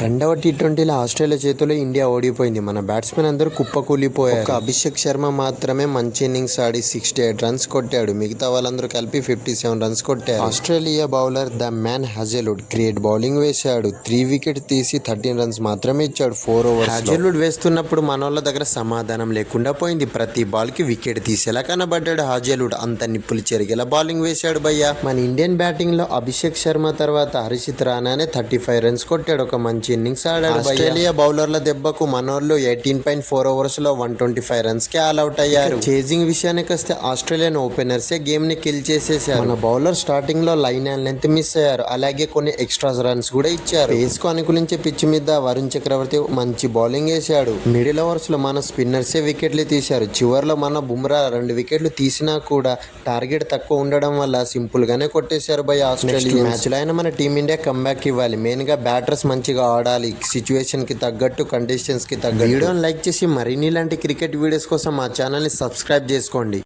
రెండవ టీ20లో ఆస్ట్రేలియా చేతిలో ఇండియా ఓడిపోయింది. మన బ్యాట్స్మెన్ అందరూ కుప్పకూలిపోయారు. ఒక అభిషేక్ శర్మ మాత్రమే మంచి ఇన్నింగ్స్ ఆడి 68 రన్స్ కొట్టాడు. మిగతా వాళ్ళందరూ కలిపి 57 రన్స్ కొట్టారు. Australia bowler the man Hazlewood great bowling వేశాడు. 3 వికెట్ తీసి 13 రన్స్ మాత్రమే ఇచ్చాడు 4 ఓవర్స్. హాజెల్వుడ్ వేస్తున్నప్పుడు మనోళ్ళ దగ్గర సమాధానం లేకుండా పోయింది. ప్రతి బాల్ కి వికెట్ తీసేలా కనబడ్డాడు హాజెల్వుడ్. అంత నిప్పులు చెరిగేలా బౌలింగ్ వేశాడు భయ్య. మన ఇండియన్ బ్యాటింగ్ లో అభిషేక్ శర్మ తర్వాత హర్షిత్ రాణానే 35 రన్స్ కొట్టాడు. ఒక మంచి ఇన్నింగ్స్ ఆడాడు. ఆస్ట్రేలియా బౌలర్ల దెబ్బకు మనోళ్ళు 18.4 ఓవర్స్ లో 125 రన్స్ కి ఆల్అౌట్ అయ్యారు. చేజింగ్ విషయానికి వస్తే ఆస్ట్రేలియన్ ఓపెనర్సే గేమ్ ని కిల్ చేసేశారు. మన బౌలర్ స్టార్టింగ్ లో లైన్ అండ్ లెంత్ మిస్ అయ్యారు. అలాగే కొన్ని ఎక్స్ట్రా రన్స్ కూడా ఇచ్చారు. పేస్ కు అనుకూలించే పిచ్ మీద వరుణ్ చక్రవర్తి మంచి బౌలింగ్ వేశాడు. మిడిల్ ఓవర్స్ లో మన స్పిన్నర్సే వికెట్లు తీశారు. చివర్లో మన బుమ్రా 2 వికెట్లు తీసినా కూడా టార్గెట్ తక్కువ ఉండడం వల్ల సింపుల్ గానే కొట్టేశారు బై ఆస్ట్రేలియా. మ్యాచ్ లో అయినా మన టీమిండియా కంబ్యాక్ ఇవ్వాలి. మెయిన్ గా బ్యాటర్స్ మంచిగా ఆడాలి. సిచ్యువేషన్ కి తగ్గట్టు, కండిషన్స్ కి తగ్గట్టు. వీడియోని లైక్ చేసి మరిన్ని ఇలాంటి క్రికెట్ వీడియోస్ కోసం మా ఛానల్ ని సబ్స్క్రైబ్ చేసుకోండి.